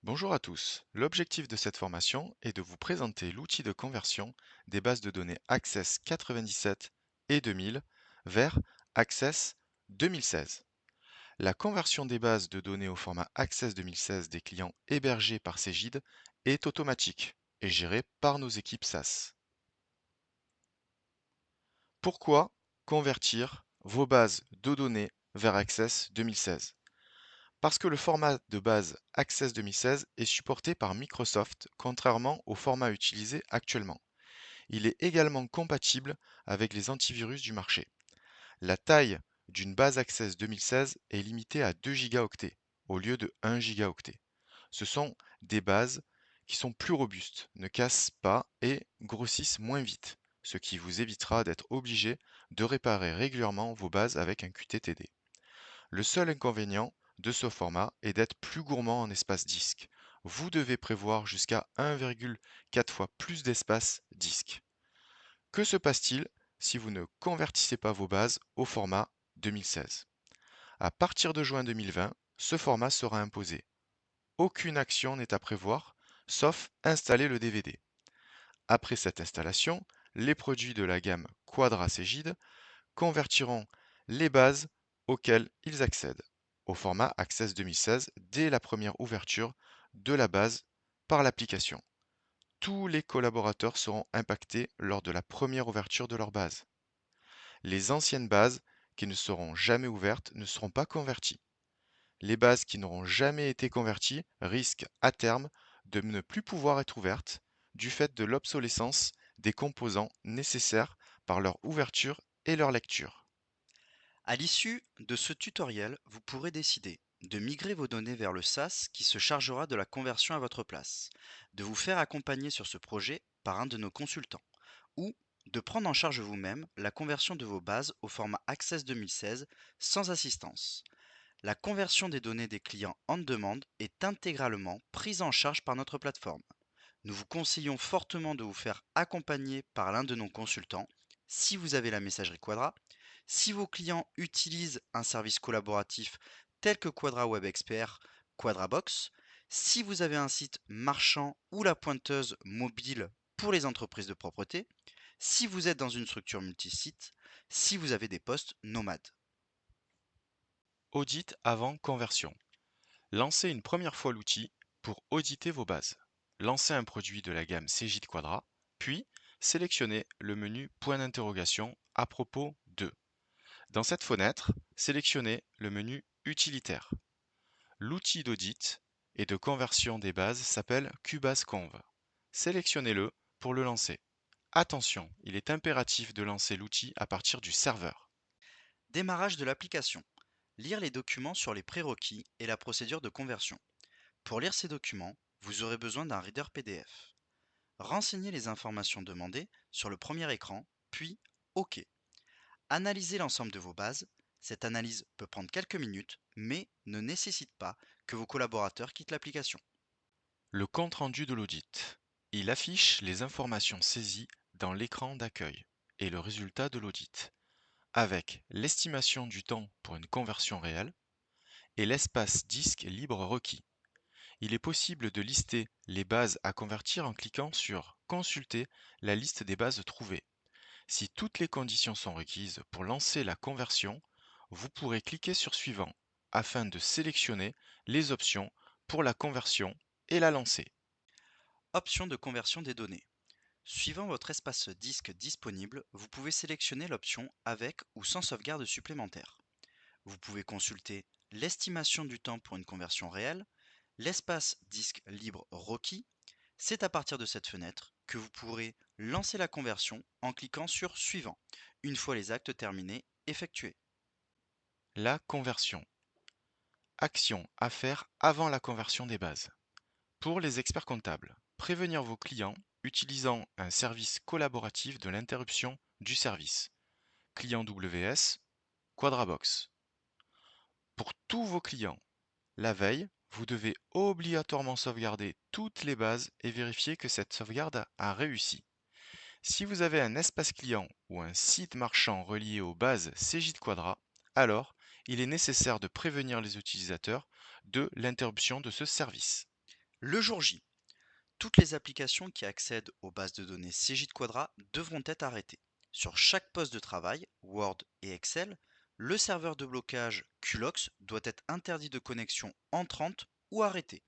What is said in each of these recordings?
Bonjour à tous. L'objectif de cette formation est de vous présenter l'outil de conversion des bases de données Access 97 et 2000 vers Access 2016. La conversion des bases de données au format Access 2016 des clients hébergés par Cegid est automatique et gérée par nos équipes SaaS. Pourquoi convertir vos bases de données vers Access 2016? Parce que le format de base Access 2016 est supporté par Microsoft, contrairement au format utilisé actuellement. Il est également compatible avec les antivirus du marché. La taille d'une base Access 2016 est limitée à 2 gigaoctets au lieu de 1 gigaoctet. Ce sont des bases qui sont plus robustes, ne cassent pas et grossissent moins vite, ce qui vous évitera d'être obligé de réparer régulièrement vos bases avec un QTTD. Le seul inconvénient de ce format est d'être plus gourmand en espace disque. Vous devez prévoir jusqu'à 1,4 fois plus d'espace disque. Que se passe-t-il si vous ne convertissez pas vos bases au format 2016? À partir de juin 2020, ce format sera imposé. Aucune action n'est à prévoir, sauf installer le DVD. Après cette installation, les produits de la gamme Quadra Cegid convertiront les bases auxquelles ils accèdent au format Access 2016 dès la première ouverture de la base par l'application. Tous les collaborateurs seront impactés lors de la première ouverture de leur base. Les anciennes bases qui ne seront jamais ouvertes ne seront pas converties. Les bases qui n'auront jamais été converties risquent à terme de ne plus pouvoir être ouvertes du fait de l'obsolescence des composants nécessaires par leur ouverture et leur lecture. À l'issue de ce tutoriel, vous pourrez décider de migrer vos données vers le SaaS qui se chargera de la conversion à votre place, de vous faire accompagner sur ce projet par un de nos consultants, ou de prendre en charge vous-même la conversion de vos bases au format Access 2016 sans assistance. La conversion des données des clients en demande est intégralement prise en charge par notre plateforme. Nous vous conseillons fortement de vous faire accompagner par l'un de nos consultants si vous avez la messagerie Quadra, si vos clients utilisent un service collaboratif tel que Quadra Web Expert, QuadraBox, si vous avez un site marchand ou la pointeuse mobile pour les entreprises de propreté, si vous êtes dans une structure multisite, si vous avez des postes nomades. Audit avant conversion. Lancez une première fois l'outil pour auditer vos bases. Lancez un produit de la gamme Cegid Quadra, puis sélectionnez le menu point d'interrogation à propos de. Dans cette fenêtre, sélectionnez le menu utilitaire. L'outil d'audit et de conversion des bases s'appelle QBaseConv. Sélectionnez-le pour le lancer. Attention, il est impératif de lancer l'outil à partir du serveur. Démarrage de l'application. Lire les documents sur les prérequis et la procédure de conversion. Pour lire ces documents, vous aurez besoin d'un reader PDF. Renseignez les informations demandées sur le premier écran, puis OK. Analysez l'ensemble de vos bases. Cette analyse peut prendre quelques minutes, mais ne nécessite pas que vos collaborateurs quittent l'application. Le compte-rendu de l'audit. Il affiche les informations saisies dans l'écran d'accueil et le résultat de l'audit, avec l'estimation du temps pour une conversion réelle et l'espace disque libre requis. Il est possible de lister les bases à convertir en cliquant sur Consulter la liste des bases trouvées. Si toutes les conditions sont requises pour lancer la conversion, vous pourrez cliquer sur Suivant afin de sélectionner les options pour la conversion et la lancer. Option de conversion des données. Suivant votre espace disque disponible, vous pouvez sélectionner l'option avec ou sans sauvegarde supplémentaire. Vous pouvez consulter l'estimation du temps pour une conversion réelle, l'espace disque libre requis. C'est à partir de cette fenêtre que vous pourrez lancer la conversion en cliquant sur Suivant, une fois les actes terminés effectués. La conversion. Action à faire avant la conversion des bases. Pour les experts comptables, prévenir vos clients utilisant un service collaboratif de l'interruption du service. Client WS, Quadrabox. Pour tous vos clients, la veille, vous devez obligatoirement sauvegarder toutes les bases et vérifier que cette sauvegarde a réussi. Si vous avez un espace client ou un site marchand relié aux bases Cegid Quadra, alors il est nécessaire de prévenir les utilisateurs de l'interruption de ce service. Le jour J, toutes les applications qui accèdent aux bases de données Cegid Quadra devront être arrêtées. Sur chaque poste de travail, Word et Excel, le serveur de blocage QLox doit être interdit de connexion entrante ou arrêté.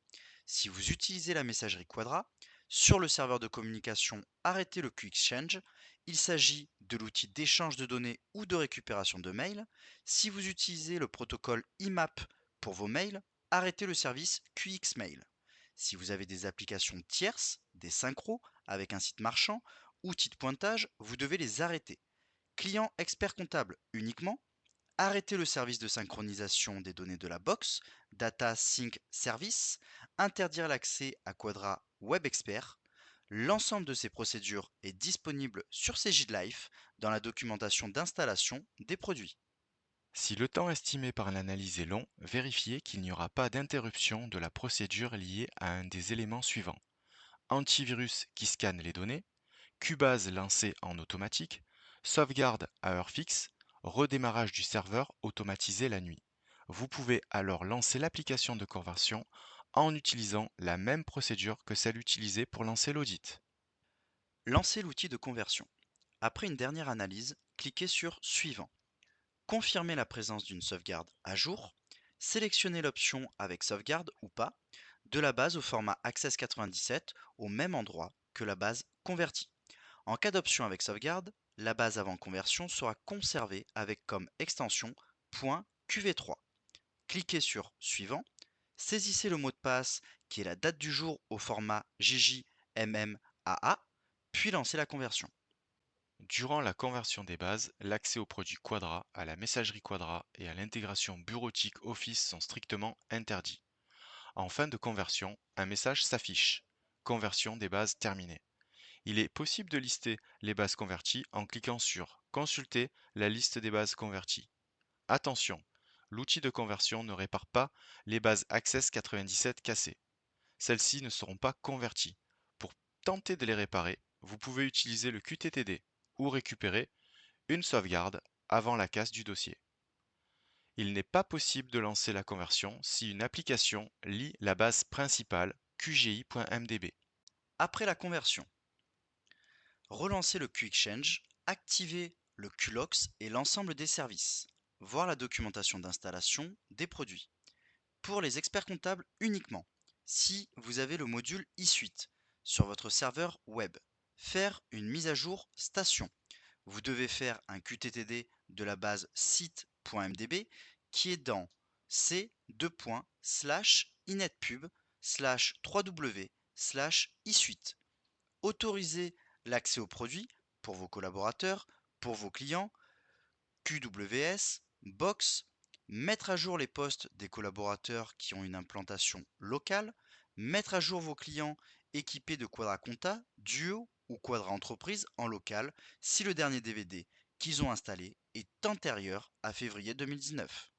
Si vous utilisez la messagerie Quadra, sur le serveur de communication, arrêtez le QExchange. Il s'agit de l'outil d'échange de données ou de récupération de mails. Si vous utilisez le protocole IMAP pour vos mails, arrêtez le service QXMail. Si vous avez des applications tierces, des synchros avec un site marchand, outils de pointage, vous devez les arrêter. Client expert comptable uniquement, arrêtez le service de synchronisation des données de la box, Data Sync Service, interdire l'accès à Quadra Web Expert. L'ensemble de ces procédures est disponible sur CGLife dans la documentation d'installation des produits. Si le temps estimé par l'analyse est long, vérifiez qu'il n'y aura pas d'interruption de la procédure liée à un des éléments suivants. Antivirus qui scanne les données, Cubase lancé en automatique, sauvegarde à heure fixe, redémarrage du serveur automatisé la nuit. Vous pouvez alors lancer l'application de conversion en utilisant la même procédure que celle utilisée pour lancer l'audit. Lancez l'outil de conversion. Après une dernière analyse, cliquez sur Suivant. Confirmez la présence d'une sauvegarde à jour. Sélectionnez l'option avec sauvegarde ou pas de la base au format Access 97 au même endroit que la base convertie. En cas d'option avec sauvegarde, la base avant conversion sera conservée avec comme extension .qv3. Cliquez sur Suivant. Saisissez le mot de passe qui est la date du jour au format JJMMAA, puis lancez la conversion. Durant la conversion des bases, l'accès aux produits Quadra, à la messagerie Quadra et à l'intégration bureautique Office sont strictement interdits. En fin de conversion, un message s'affiche. Conversion des bases terminée. Il est possible de lister les bases converties en cliquant sur Consulter la liste des bases converties. Attention, l'outil de conversion ne répare pas les bases Access 97 cassées. Celles-ci ne seront pas converties. Pour tenter de les réparer, vous pouvez utiliser le QTTD ou récupérer une sauvegarde avant la casse du dossier. Il n'est pas possible de lancer la conversion si une application lit la base principale QGI.mdb. Après la conversion, relancez le QExchange, activez le QLox et l'ensemble des services. Voir la documentation d'installation des produits. Pour les experts comptables uniquement, si vous avez le module eSuite sur votre serveur web, faire une mise à jour station. Vous devez faire un QTTD de la base site.mdb qui est dans c:/inetpub/www/eSuite. Autoriser l'accès aux produits pour vos collaborateurs, pour vos clients, QWS, Box, mettre à jour les postes des collaborateurs qui ont une implantation locale, mettre à jour vos clients équipés de Quadra Conta, Duo ou Quadra Entreprise en local si le dernier DVD qu'ils ont installé est antérieur à février 2019.